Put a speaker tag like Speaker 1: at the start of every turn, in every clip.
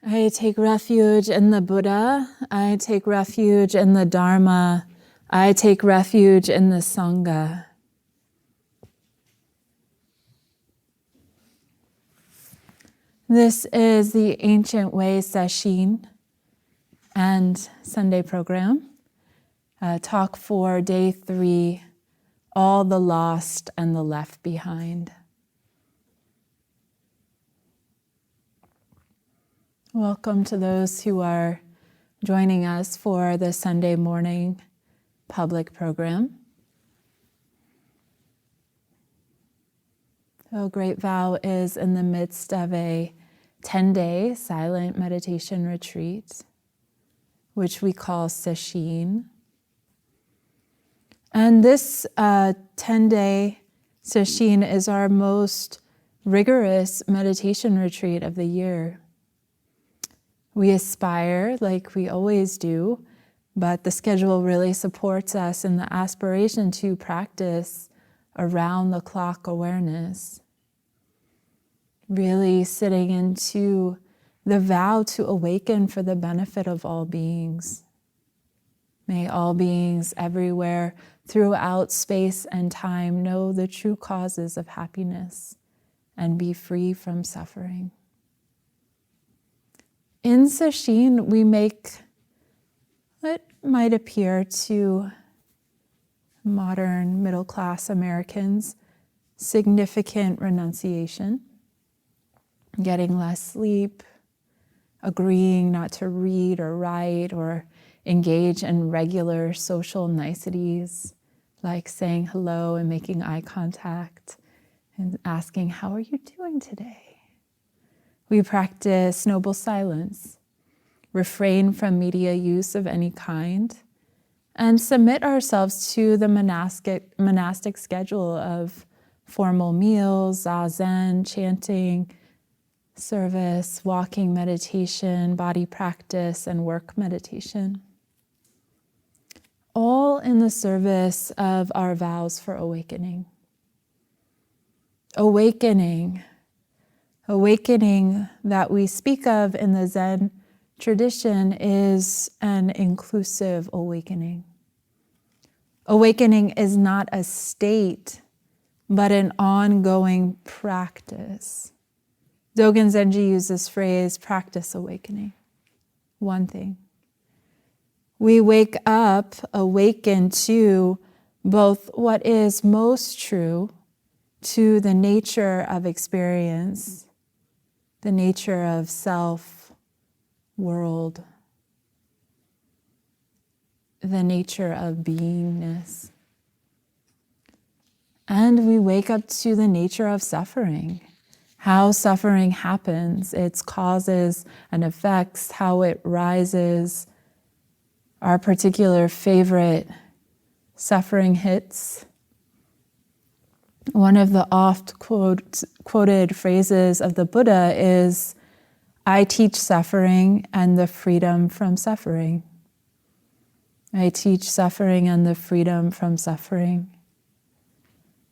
Speaker 1: I take refuge in the Buddha. I take refuge in the Dharma. I take refuge in the Sangha. This is the ancient Way Sesshin and Sunday program. Talk for day 3, all the lost and the left behind. Welcome to those who are joining us for the Sunday morning public program. So Great Vow is in the midst of a 10-day silent meditation retreat, which we call Sesshin. And this 10-day Sesshin is our most rigorous meditation retreat of the year. We aspire, like we always do, but the schedule really supports us in the aspiration to practice around-the-clock awareness. Really sitting into the vow to awaken for the benefit of all beings. May all beings everywhere throughout space and time know the true causes of happiness and be free from suffering. In Sesshin, we make what might appear to modern middle-class Americans significant renunciation, getting less sleep, agreeing not to read or write or engage in regular social niceties, like saying hello and making eye contact and asking, "How are you doing today?" We practice noble silence, refrain from media use of any kind, and submit ourselves to the monastic schedule of formal meals, zazen, chanting, service, walking meditation, body practice, and work meditation. All in the service of our vows for awakening. Awakening that we speak of in the Zen tradition is an inclusive awakening. Awakening is not a state, but an ongoing practice. Dogen Zenji used this phrase, practice awakening. One thing. We wake up, awaken to both what is most true to the nature of experience, the nature of self, world, the nature of beingness. And we wake up to the nature of suffering, how suffering happens, its causes and effects, how it rises, our particular favorite suffering hits. One of the oft quoted phrases of the Buddha is, "I teach suffering and the freedom from suffering." I teach suffering and the freedom from suffering.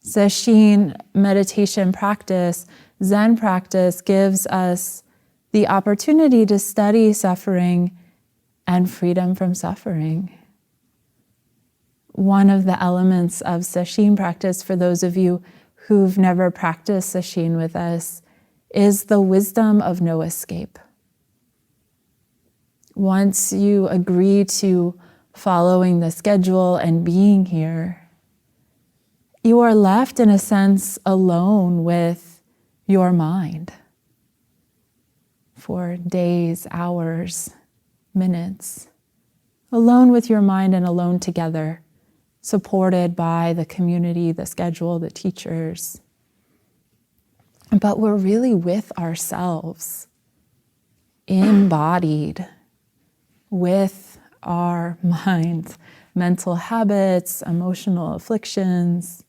Speaker 1: Sesshin meditation practice, Zen practice, gives us the opportunity to study suffering and freedom from suffering. One of the elements of Sesshin practice, for those of you who've never practiced Sesshin with us, is the wisdom of no escape. Once you agree to following the schedule and being here, you are left, in a sense, alone with your mind for days, hours, minutes, alone with your mind and alone together, supported by the community, the schedule, the teachers. But we're really with ourselves, embodied with our minds, mental habits, emotional afflictions,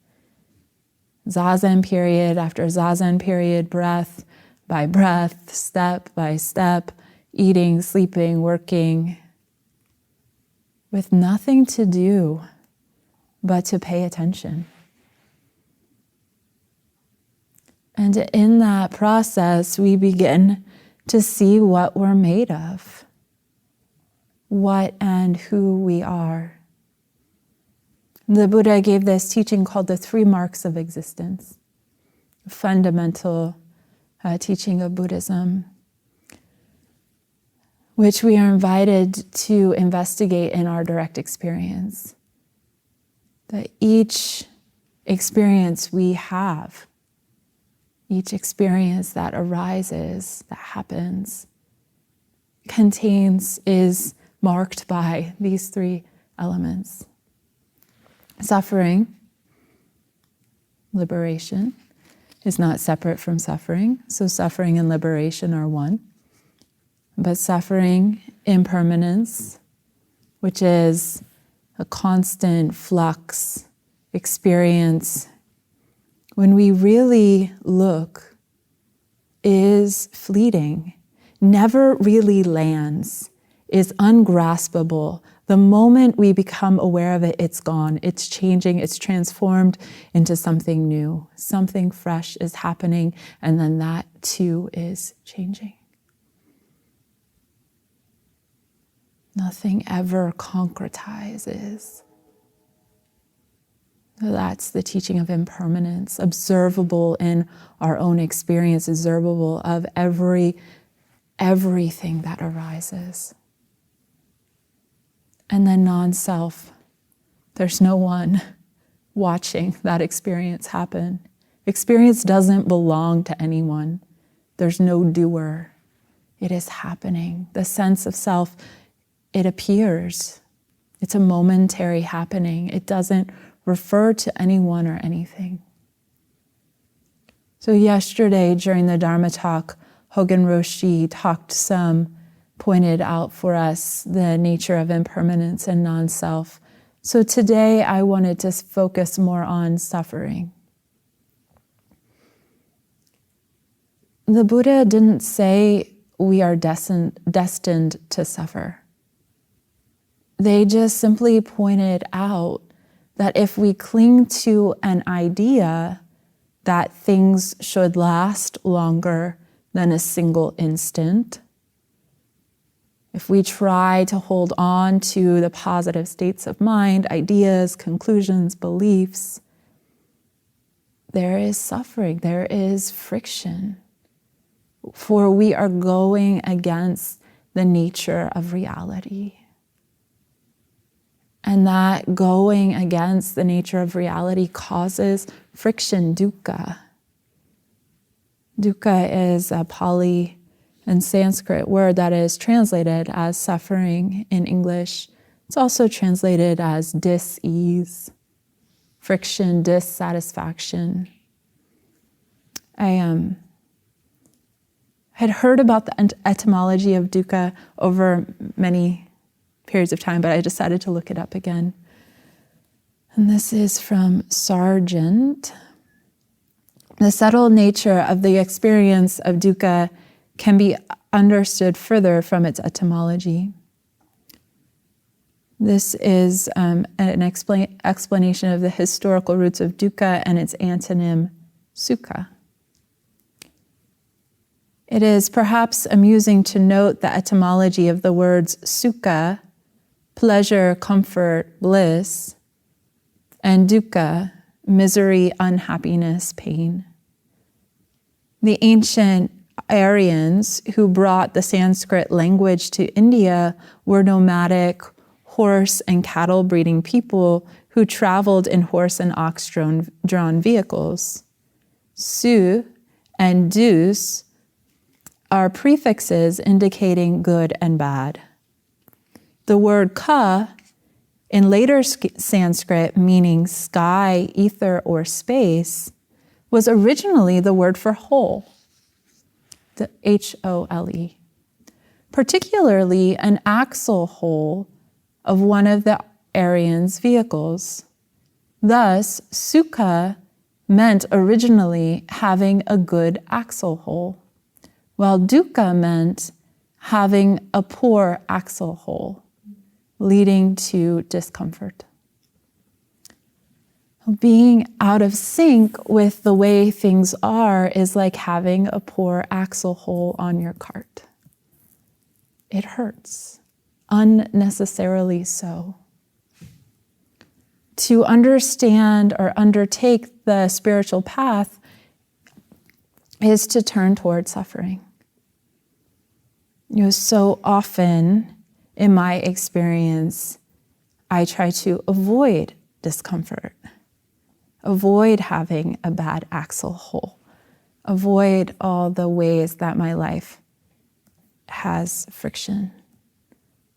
Speaker 1: zazen period after zazen period, breath by breath, step by step, eating, sleeping, working, with nothing to do but to pay attention. And in that process, we begin to see what we're made of, what and who we are. The Buddha gave this teaching called the 3 marks of existence, a fundamental teaching of Buddhism, which we are invited to investigate in our direct experience. That each experience we have, each experience that arises, that happens, is marked by these 3 elements. Suffering, liberation, is not separate from suffering. So suffering and liberation are one. But suffering, impermanence, which is a constant flux experience, when we really look, is fleeting, never really lands, is ungraspable. The moment we become aware of it, it's gone, it's changing, it's transformed into something new. Something fresh is happening, and then that too is changing. Nothing ever concretizes. That's the teaching of impermanence, observable in our own experience, observable of everything that arises. And then non-self. There's no one watching that experience happen. Experience doesn't belong to anyone. There's no doer. It is happening. The sense of self, it appears. It's a momentary happening. It doesn't refer to anyone or anything. So yesterday during the Dharma talk, Hogen Roshi pointed out for us the nature of impermanence and non-self. So today I wanted to focus more on suffering. The Buddha didn't say we are destined to suffer. They just simply pointed out that if we cling to an idea that things should last longer than a single instant, if we try to hold on to the positive states of mind, ideas, conclusions, beliefs, there is suffering, there is friction. For we are going against the nature of reality. And that going against the nature of reality causes friction, dukkha. Dukkha is a Pali and Sanskrit word that is translated as suffering in English. It's also translated as dis-ease, friction, dissatisfaction. I had heard about the etymology of dukkha over many periods of time, but I decided to look it up again. And this is from Sargent. The subtle nature of the experience of dukkha can be understood further from its etymology. This is an explanation of the historical roots of dukkha and its antonym, sukha. It is perhaps amusing to note the etymology of the words sukha, pleasure, comfort, bliss, and dukkha, misery, unhappiness, pain. The ancient Aryans who brought the Sanskrit language to India were nomadic, horse and cattle breeding people who traveled in horse and ox-drawn vehicles. Su and dus are prefixes indicating good and bad. The word ka, in later Sanskrit meaning sky, ether, or space, was originally the word for whole, the H-O-L-E, particularly an axle hole of one of the Aryans' vehicles. Thus, sukha meant originally having a good axle hole, while dukkha meant having a poor axle hole, leading to discomfort. being out of sync with the way things are is like having a poor axle hole on your cart. It hurts, unnecessarily so. To understand or undertake the spiritual path is to turn toward suffering. So often in my experience, I try to avoid discomfort, avoid having a bad axle hole, avoid all the ways that my life has friction,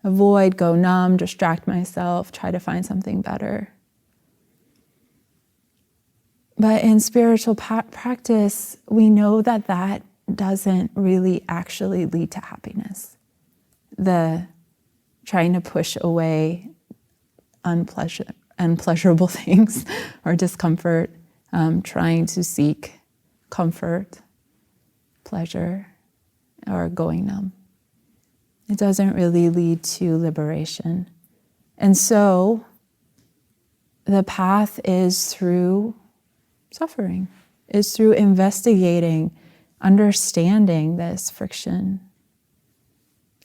Speaker 1: avoid, go numb, distract myself, try to find something better. But in spiritual practice, we know that that doesn't really actually lead to happiness. The trying to push away unpleasurable things or discomfort, trying to seek comfort, pleasure, or going numb. It doesn't really lead to liberation. And so the path is through suffering, is through investigating, understanding this friction.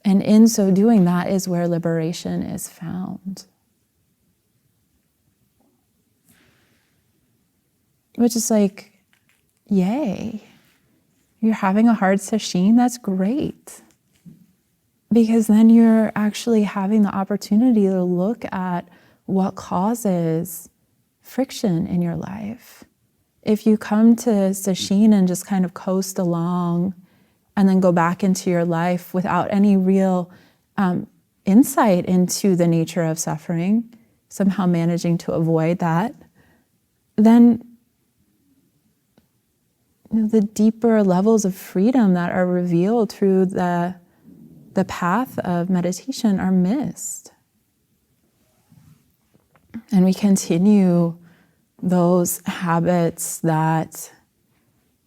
Speaker 1: And in so doing, that is where liberation is found. Which is like, yay, you're having a hard sesshin, that's great. Because then you're actually having the opportunity to look at what causes friction in your life. If you come to sesshin and just kind of coast along and then go back into your life without any real insight into the nature of suffering, somehow managing to avoid that, then the deeper levels of freedom that are revealed through the path of meditation are missed. And we continue those habits that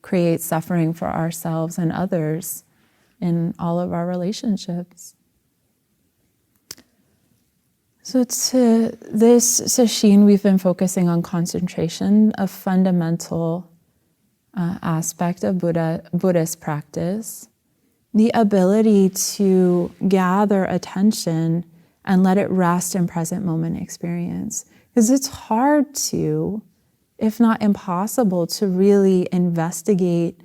Speaker 1: create suffering for ourselves and others in all of our relationships. So to this sesshin, we've been focusing on concentration, a fundamental aspect of Buddhist practice. The ability to gather attention and let it rest in present moment experience. Because it's hard to, if not impossible, to really investigate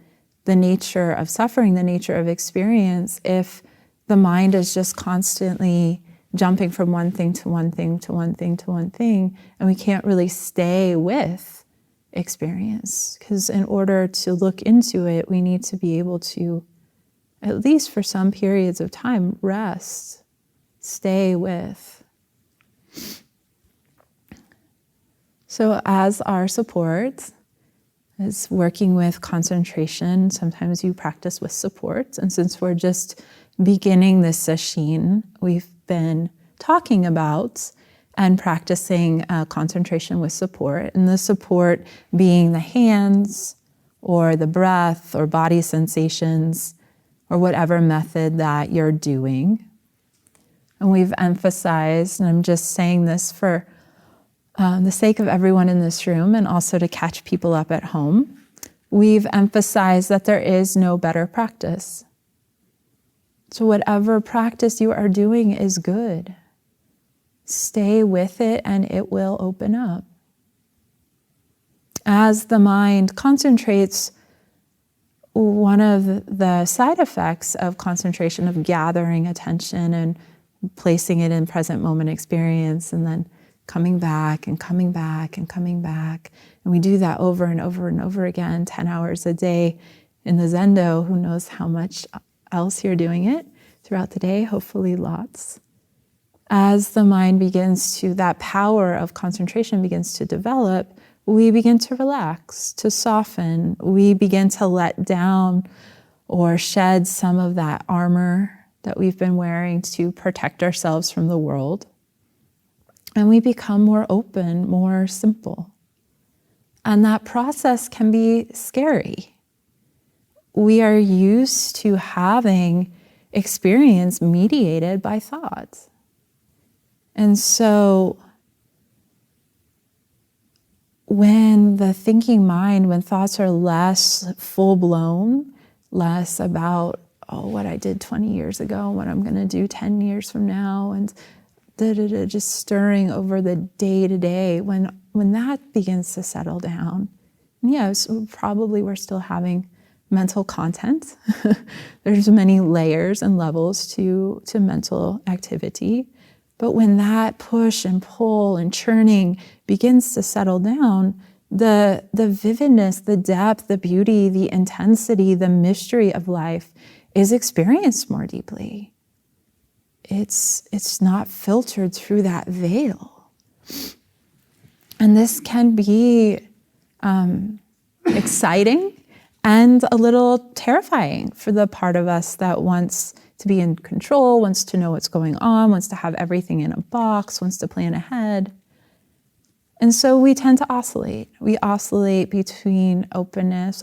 Speaker 1: the nature of suffering, the nature of experience, if the mind is just constantly jumping from one thing to one thing to one thing to one thing, and we can't really stay with experience. Because in order to look into it, we need to be able to, at least for some periods of time, rest, stay with. So as our support is working with concentration, sometimes you practice with support. And since we're just beginning this sesshin, we've been talking about and practicing concentration with support. And the support being the hands or the breath or body sensations or whatever method that you're doing. And we've emphasized, and I'm just saying this for the sake of everyone in this room and also to catch people up at home, we've emphasized that there is no better practice. So whatever practice you are doing is good. Stay with it and it will open up. As the mind concentrates, one of the side effects of concentration, of gathering attention and placing it in present moment experience and then coming back and coming back and coming back. And we do that over and over and over again, 10 hours a day in the Zendo. Who knows how much else you're doing it throughout the day, hopefully lots. As the mind begins to, that power of concentration begins to develop, we begin to relax, to soften. We begin to let down or shed some of that armor that we've been wearing to protect ourselves from the world. And we become more open, more simple. And that process can be scary. We are used to having experience mediated by thought. And so when the thinking mind, when thoughts are less full-blown, less about, oh, what I did 20 years ago, what I'm going to do 10 years from now, and just stirring over the day-to-day, when that begins to settle down, yes, probably we're still having mental content. There's many layers and levels to mental activity. But when that push and pull and churning begins to settle down, the vividness, the depth, the beauty, the intensity, the mystery of life is experienced more deeply. It's not filtered through that veil. And this can be exciting and a little terrifying for the part of us that wants to be in control, wants to know what's going on, wants to have everything in a box, wants to plan ahead. And so we tend to oscillate. We oscillate between openness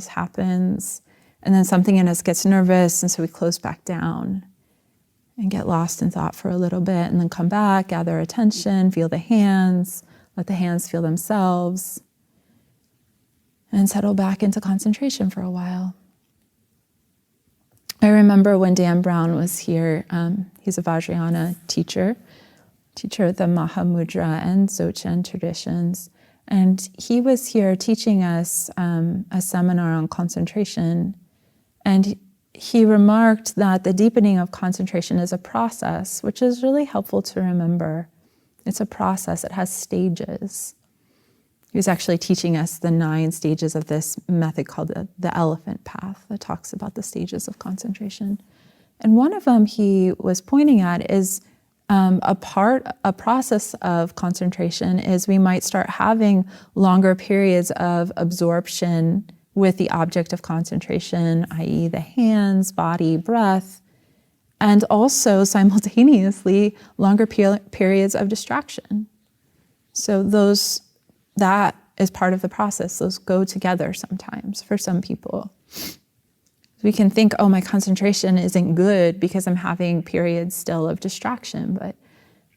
Speaker 1: happens, and then something in us gets nervous, and so we close back down and get lost in thought for a little bit, and then come back, gather attention, feel the hands, let the hands feel themselves, and settle back into concentration for a while. I remember when Dan Brown was here, he's a Vajrayana teacher of the Mahamudra and Dzogchen traditions, and he was here teaching us a seminar on concentration, and he remarked that the deepening of concentration is a process, which is really helpful to remember. It's a process, it has stages. He was actually teaching us the 9 stages of this method called the elephant path that talks about the stages of concentration. And one of them he was pointing at is a process of concentration is we might start having longer periods of absorption with the object of concentration, i.e. the hands, body, breath, and also simultaneously longer periods of distraction. So that is part of the process. Those go together sometimes for some people. We can think, oh, my concentration isn't good because I'm having periods still of distraction, but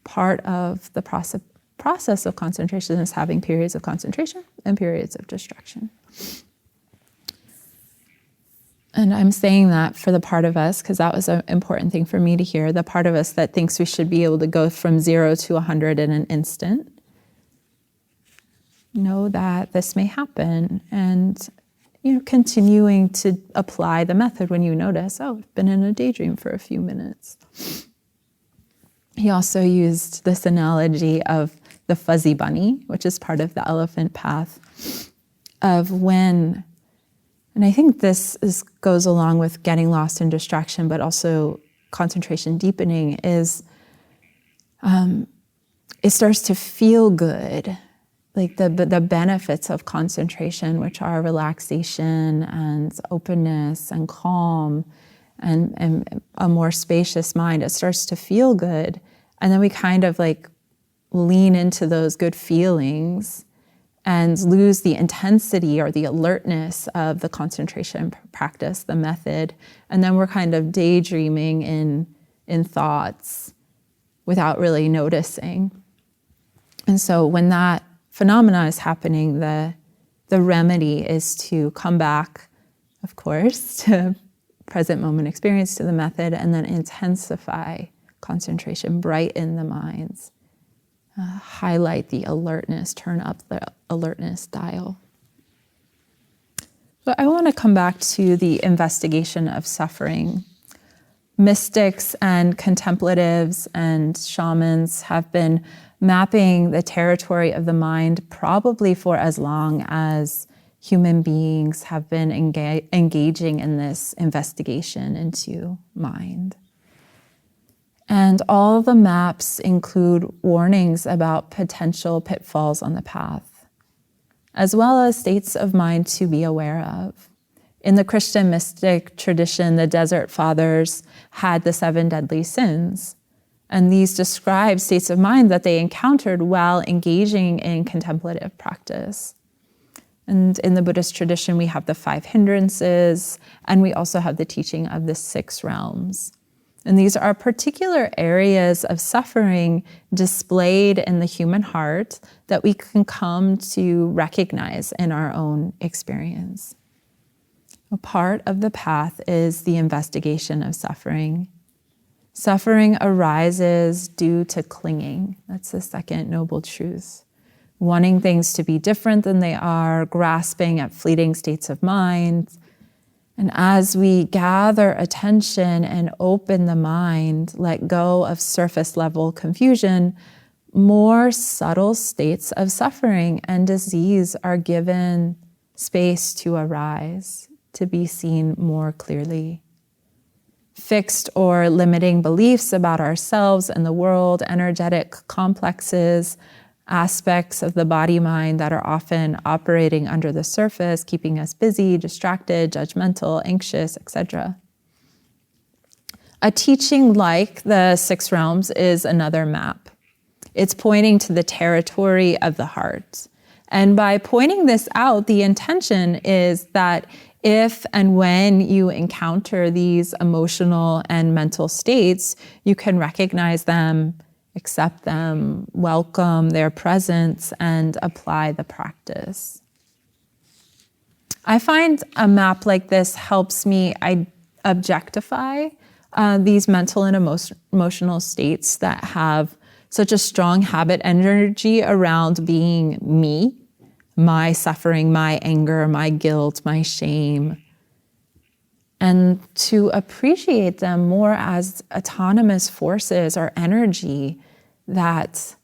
Speaker 1: part of the process of concentration is having periods of concentration and periods of distraction. And I'm saying that for the part of us, because that was an important thing for me to hear, the part of us that thinks we should be able to go from 0 to 100 in an instant. Know that this may happen, and continuing to apply the method when you notice, oh, I've been in a daydream for a few minutes. He also used this analogy of the fuzzy bunny, which is part of the elephant path, of when, and I think this goes along with getting lost in distraction, but also concentration deepening, is it starts to feel good. Like the benefits of concentration, which are relaxation and openness and calm and a more spacious mind, it starts to feel good. And then we kind of like lean into those good feelings and lose the intensity or the alertness of the concentration practice, the method. And then we're kind of daydreaming in thoughts without really noticing. And so when that phenomena is happening, the remedy is to come back, of course, to present moment experience, to the method, and then intensify concentration, brighten the minds, highlight the alertness, turn up the alertness dial. But I want to come back to the investigation of suffering. Mystics and contemplatives and shamans have been mapping the territory of the mind probably for as long as human beings have been engaging in this investigation into mind. And all the maps include warnings about potential pitfalls on the path, as well as states of mind to be aware of. In the Christian mystic tradition, the Desert Fathers had the 7 deadly sins. And these describe states of mind that they encountered while engaging in contemplative practice. And in the Buddhist tradition, we have the 5 hindrances, and we also have the teaching of the 6 realms. And these are particular areas of suffering displayed in the human heart that we can come to recognize in our own experience. A part of the path is the investigation of suffering. Suffering arises due to clinging. That's the second noble truth. Wanting things to be different than they are, grasping at fleeting states of mind. And as we gather attention and open the mind, let go of surface level confusion, more subtle states of suffering and disease are given space to arise, to be seen more clearly. Fixed or limiting beliefs about ourselves and the world, energetic complexes, aspects of the body-mind that are often operating under the surface, keeping us busy, distracted, judgmental, anxious, etc. A teaching like the six realms is another map. It's pointing to the territory of the heart. And by pointing this out, the intention is that if and when you encounter these emotional and mental states, you can recognize them, accept them, welcome their presence, and apply the practice. I find a map like this helps me objectify these mental and emotional states that have such a strong habit energy around being me, my suffering, my anger, my guilt, my shame, and to appreciate them more as autonomous forces or energy that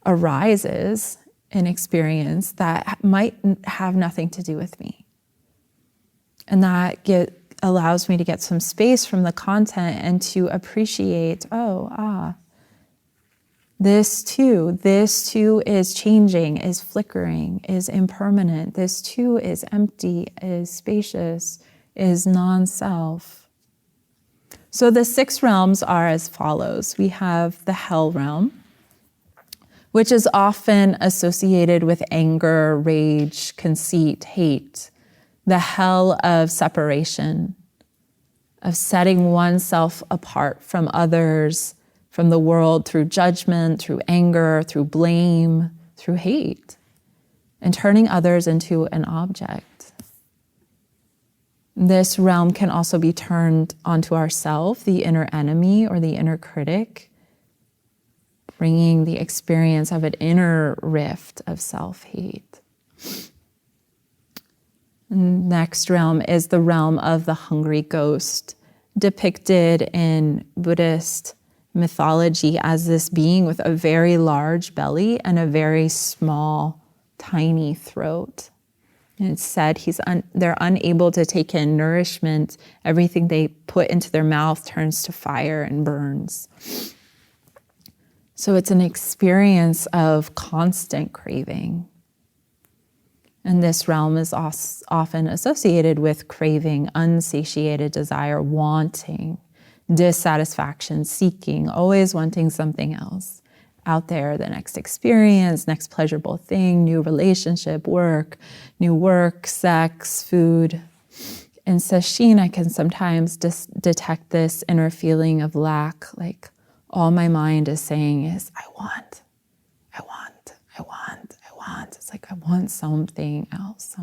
Speaker 1: arises in experience that might have nothing to do with me. And that allows me to get some space from the content and to appreciate, this too is changing, is flickering, is impermanent. This too is empty, is spacious, is non-self. So the six realms are as follows. We have the hell realm, which is often associated with anger, rage, conceit, hate. The hell of separation, of setting oneself apart from others, from the world through judgment, through anger, through blame, through hate, and turning others into an object. This realm can also be turned onto ourself, the inner enemy or the inner critic, bringing the experience of an inner rift of self-hate. Next realm is the realm of the hungry ghost, depicted in Buddhist mythology as this being with a very large belly and a very small, tiny throat. And it's said they're unable to take in nourishment. Everything they put into their mouth turns to fire and burns. So it's an experience of constant craving. And this realm is often associated with craving, unsatiated desire, wanting, dissatisfaction, seeking, always wanting something else out there, the next experience, next pleasurable thing, new relationship, new work, sex, food. In Sesshin, I can sometimes detect this inner feeling of lack, like all my mind is saying is, I want. It's like, I want something else.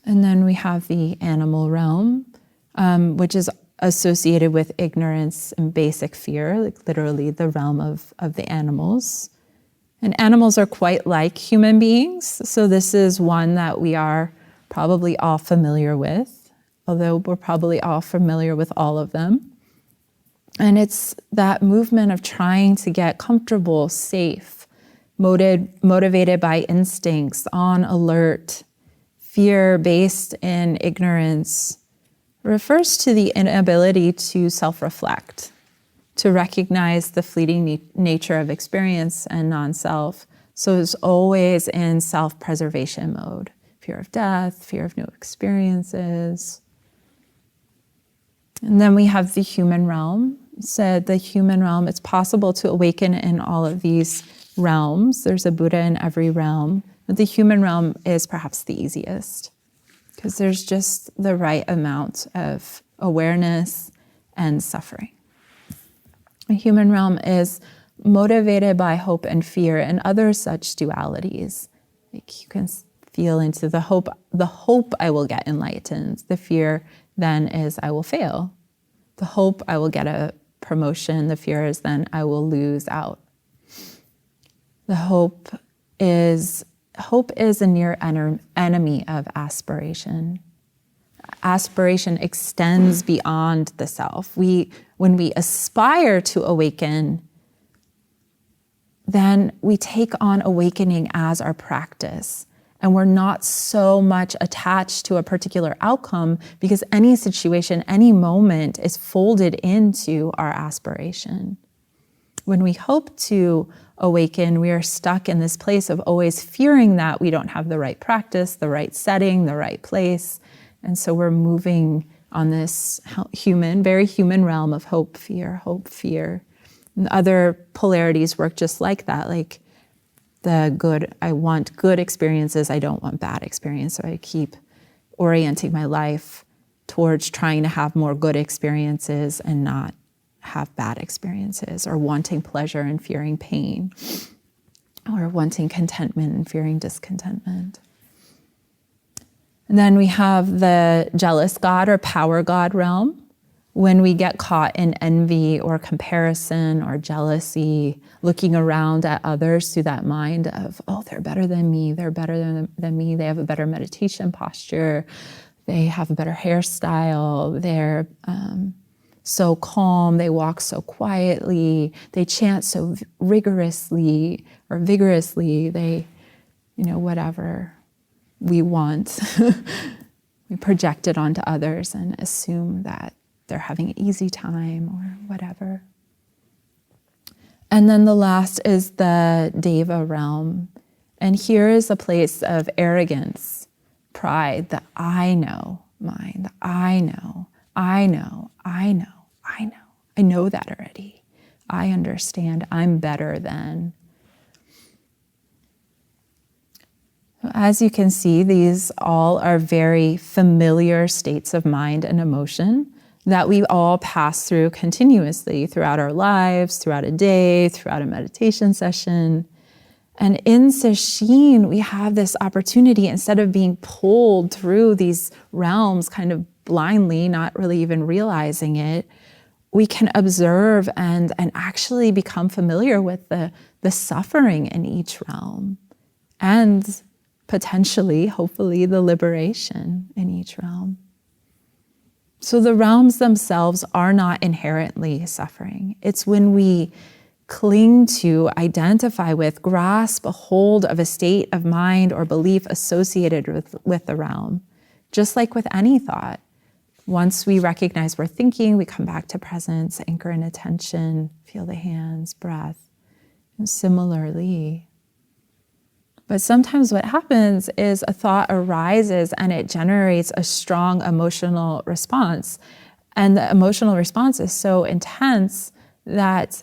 Speaker 1: And then we have the animal realm, which is associated with ignorance and basic fear, like literally the realm of the animals. And animals are quite like human beings, so this is one that we are probably all familiar with, although we're probably all familiar with all of them. And it's that movement of trying to get comfortable, safe, motivated by instincts, on alert. Fear based in ignorance refers to the inability to self-reflect, to recognize the fleeting nature of experience and non-self. So it's always in self-preservation mode. Fear of death, fear of new experiences. And then we have the human realm. Said the human realm, it's possible to awaken in all of these realms. There's a Buddha in every realm, but the human realm is perhaps the easiest because there's just the right amount of awareness and suffering. The human realm is motivated by hope and fear and other such dualities. Like you can feel into the hope I will get enlightened. The fear then is I will fail. The hope I will get a promotion. The fear is then I will lose out. The hope is a near enemy of aspiration. Aspiration extends beyond the self. When we aspire to awaken, then we take on awakening as our practice. And we're not so much attached to a particular outcome because any situation, any moment is folded into our aspiration. When we hope to awaken, we are stuck in this place of always fearing that we don't have the right practice, the right setting, the right place. And so we're moving on this very human realm of hope, fear. And other polarities work just like that. Like I want good experiences, I don't want bad experience. So I keep orienting my life towards trying to have more good experiences and not have bad experiences, or wanting pleasure and fearing pain, or wanting contentment and fearing discontentment. And then we have the jealous God or power God realm. When we get caught in envy or comparison or jealousy, looking around at others through that mind of, oh, they're better than me, they're better than me, they have a better meditation posture, they have a better hairstyle, they're so calm, they walk so quietly, they chant so rigorously or vigorously, they, whatever we want, we project it onto others and assume that they're having an easy time or whatever. And then the last is the Deva realm. And here is a place of arrogance, pride, the I know mind, the I know that already. I understand, I'm better than. As you can see, these all are very familiar states of mind and emotion that we all pass through continuously throughout our lives, throughout a day, throughout a meditation session. And in Sesshin, we have this opportunity, instead of being pulled through these realms kind of blindly, not really even realizing it, we can observe and actually become familiar with the suffering in each realm, and potentially, hopefully, the liberation in each realm. So the realms themselves are not inherently suffering. It's when we cling to, identify with, grasp a hold of a state of mind or belief associated with the realm. Just like with any thought, once we recognize we're thinking, we come back to presence, anchor in attention, feel the hands, breath. And similarly. But sometimes what happens is a thought arises and it generates a strong emotional response. And the emotional response is so intense that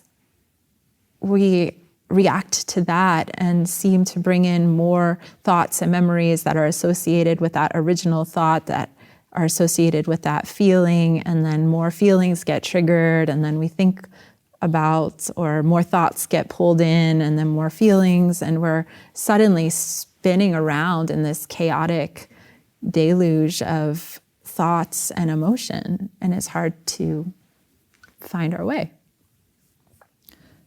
Speaker 1: we react to that and seem to bring in more thoughts and memories that are associated with that original thought, that are associated with that feeling, and then more feelings get triggered, and then we think about, or more thoughts get pulled in, and then more feelings, and we're suddenly spinning around in this chaotic deluge of thoughts and emotion, and it's hard to find our way.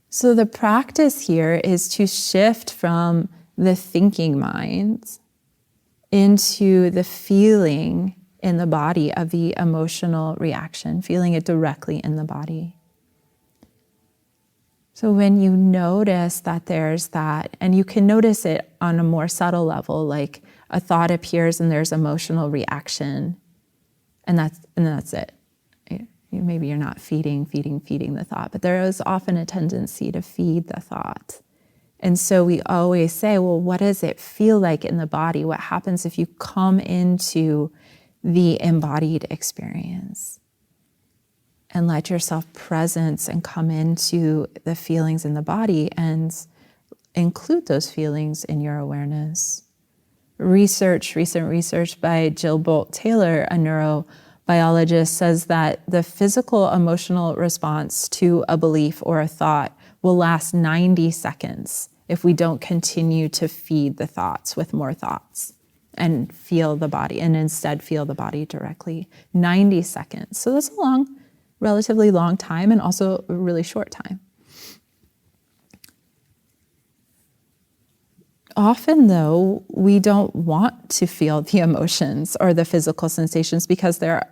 Speaker 1: So the practice here is to shift from the thinking mind into the feeling in the body of the emotional reaction, feeling it directly in the body. So when you notice that there's that, and you can notice it on a more subtle level, like a thought appears and there's emotional reaction, and that's it. Maybe you're not feeding the thought, but there is often a tendency to feed the thought. And so we always say, well, what does it feel like in the body? What happens if you come into the embodied experience and let yourself presence and come into the feelings in the body and include those feelings in your awareness? recent research by Jill Bolt Taylor, a neurobiologist, says that the physical emotional response to a belief or a thought will last 90 seconds if we don't continue to feed the thoughts with more thoughts and feel the body, and instead feel the body directly. 90 seconds. So that's a relatively long time, and also a really short time. Often, though, we don't want to feel the emotions or the physical sensations because they're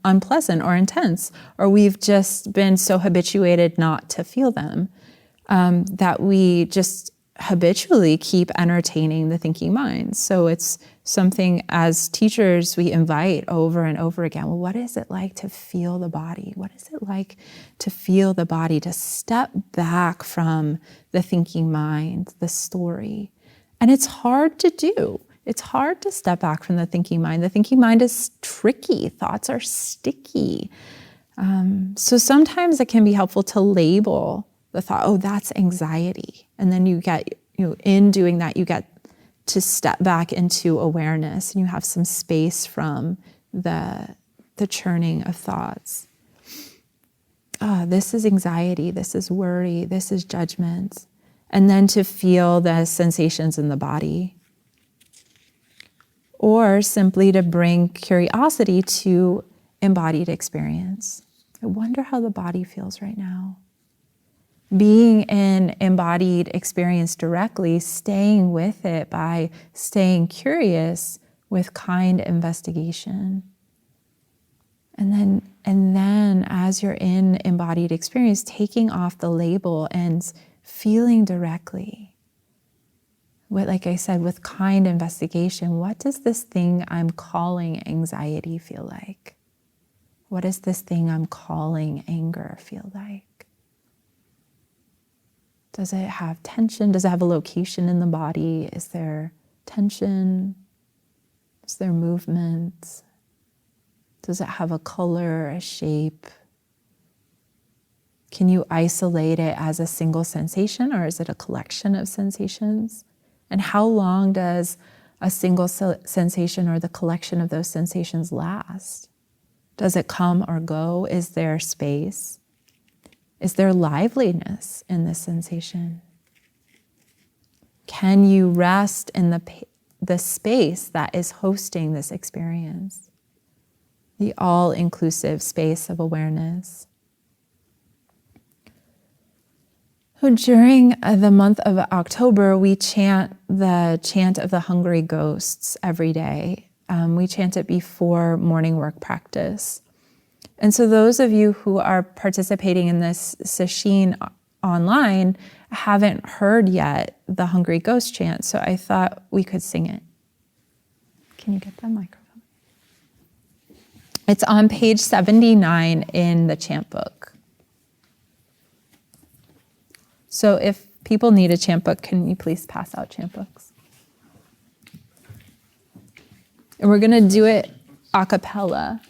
Speaker 1: unpleasant or intense, or we've just been so habituated not to feel them that we just habitually keep entertaining the thinking mind. So it's something as teachers we invite over and over again. Well, what is it like to feel the body? What is it like to feel the body, to step back from the thinking mind, the story? And it's hard to do. It's hard to step back from the thinking mind. The thinking mind is tricky. Thoughts are sticky. So sometimes it can be helpful to label the thought, oh, that's anxiety. And then you get, in doing that, you get to step back into awareness, and you have some space from the churning of thoughts. This is anxiety. This is worry. This is judgment. And then to feel the sensations in the body. Or simply to bring curiosity to embodied experience. I wonder how the body feels right now. Being in embodied experience directly, staying with it by staying curious with kind investigation. And then as you're in embodied experience, taking off the label and feeling directly. Like I said, with kind investigation, what does this thing I'm calling anxiety feel like? What does this thing I'm calling anger feel like? Does it have tension? Does it have a location in the body? Is there tension? Is there movement? Does it have a color, a shape? Can you isolate it as a single sensation, or is it a collection of sensations? And how long does a single sensation or the collection of those sensations last? Does it come or go? Is there space? Is there liveliness in this sensation? Can you rest in the space that is hosting this experience? The all-inclusive space of awareness. So during the month of October, we chant the chant of the hungry ghosts every day. We chant it before morning work practice. And so those of you who are participating in this Sesshin online haven't heard yet the Hungry Ghost chant, so I thought we could sing it. Can you get the microphone? It's on page 79 in the chant book. So if people need a chant book, can you please pass out chant books? And we're going to do it a cappella,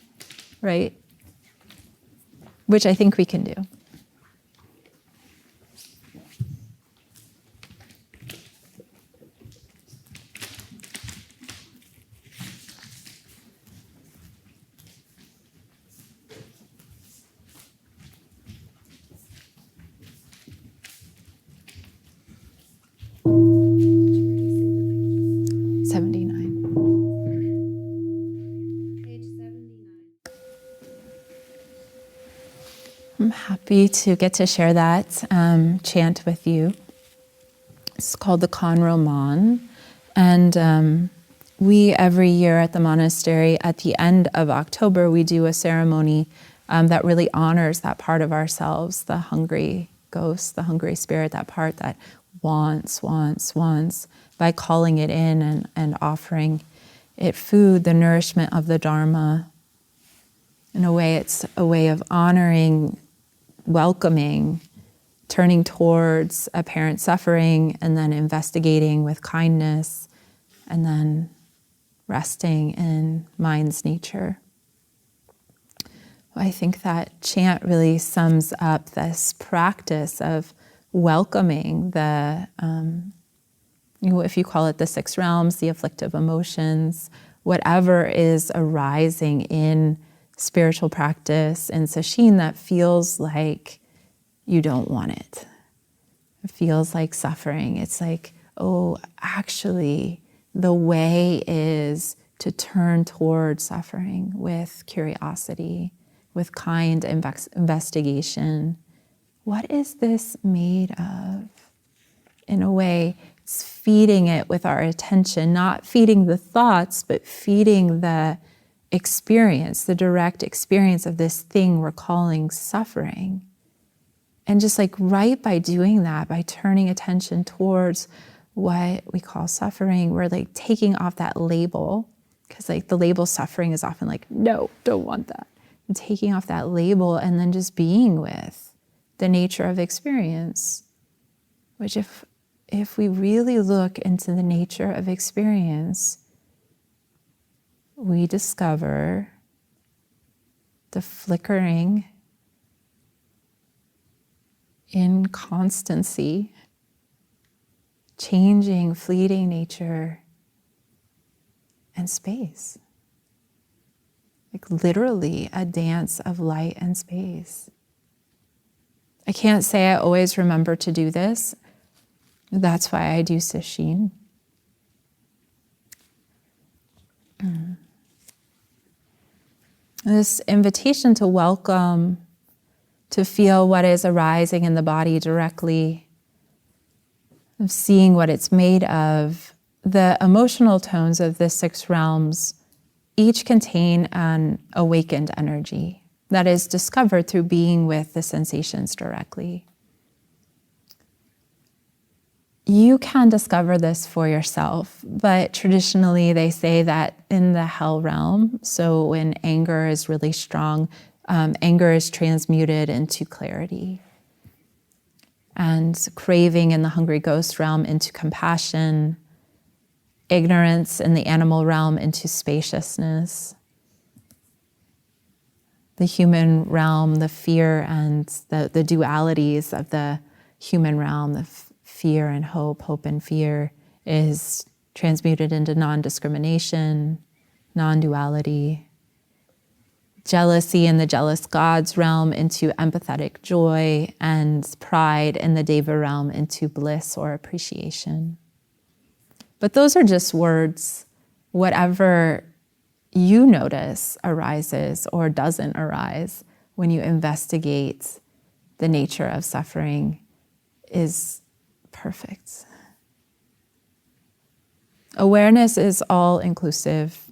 Speaker 1: right? Which I think we can do. I'm happy to get to share that chant with you. It's called the Kanroman. And we, every year at the monastery, at the end of October, we do a ceremony that really honors that part of ourselves, the hungry ghost, the hungry spirit, that part that wants, by calling it in and offering it food, the nourishment of the Dharma. In a way, it's a way of honoring, welcoming, turning towards apparent suffering, and then investigating with kindness, and then resting in mind's nature. I think that chant really sums up this practice of welcoming the if you call it the six realms, the afflictive emotions, whatever is arising in spiritual practice and sesshin that feels like you don't want it. It feels like suffering. It's like, oh, actually, the way is to turn toward suffering with curiosity, with kind investigation. What is this made of? In a way, it's feeding it with our attention, not feeding the thoughts, but feeding the experience, the direct experience of this thing we're calling suffering. And just like right by doing that, by turning attention towards what we call suffering, we're like taking off that label, because like the label suffering is often like, no, don't want that. And taking off that label and then just being with the nature of experience, which if we really look into the nature of experience, we discover the flickering inconstancy, changing, fleeting nature and space. Like literally a dance of light and space. I can't say I always remember to do this. That's why I do sesshin. This invitation to welcome, to feel what is arising in the body directly, of seeing what it's made of. The emotional tones of the six realms each contain an awakened energy that is discovered through being with the sensations directly. You can discover this for yourself, but traditionally they say that in the hell realm, so when anger is really strong, anger is transmuted into clarity. And craving in the hungry ghost realm into compassion, ignorance in the animal realm into spaciousness, the human realm, the fear and the dualities of the human realm, the fear and hope and fear is transmuted into non-discrimination, non-duality. Jealousy in the jealous God's realm into empathetic joy, and pride in the Deva realm into bliss or appreciation. But those are just words. Whatever you notice arises or doesn't arise when you investigate the nature of suffering is perfect. Awareness is all-inclusive.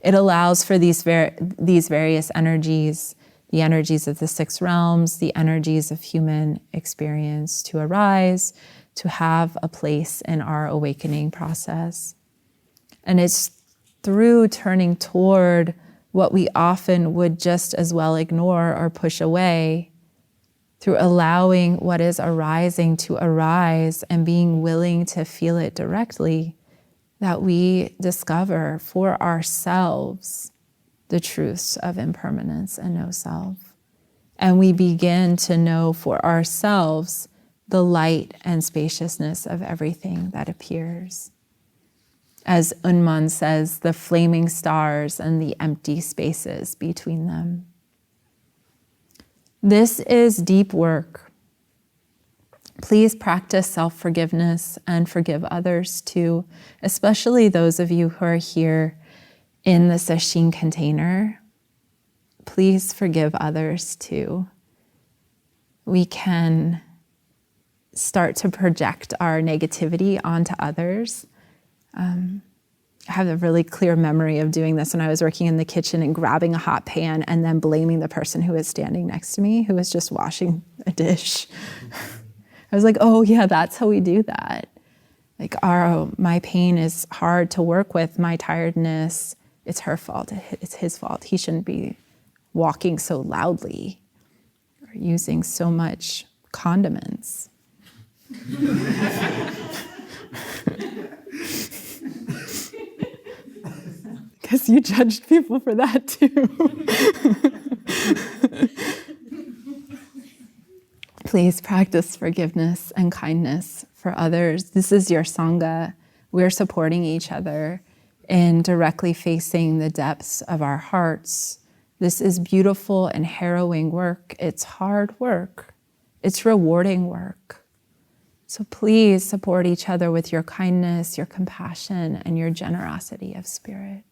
Speaker 1: It allows for these various energies, the energies of the six realms, the energies of human experience to arise, to have a place in our awakening process. And it's through turning toward what we often would just as well ignore or push away, through allowing what is arising to arise and being willing to feel it directly, that we discover for ourselves the truths of impermanence and no self. And we begin to know for ourselves the light and spaciousness of everything that appears. As Unman says, the flaming stars and the empty spaces between them. This is deep work. Please practice self-forgiveness and forgive others too, especially those of you who are here in the sesshin container. Please forgive others too. We can start to project our negativity onto others. I have a really clear memory of doing this when I was working in the kitchen and grabbing a hot pan and then blaming the person who was standing next to me, who was just washing a dish. I was like, oh yeah, that's how we do that. Like, my pain is hard to work with, my tiredness, it's her fault, it's his fault. He shouldn't be walking so loudly or using so much condiments. Because you judged people for that too. Please practice forgiveness and kindness for others. This is your Sangha. we're supporting each other in directly facing the depths of our hearts. This is beautiful and harrowing work. It's hard work. It's rewarding work. So please support each other with your kindness, your compassion, and your generosity of spirit.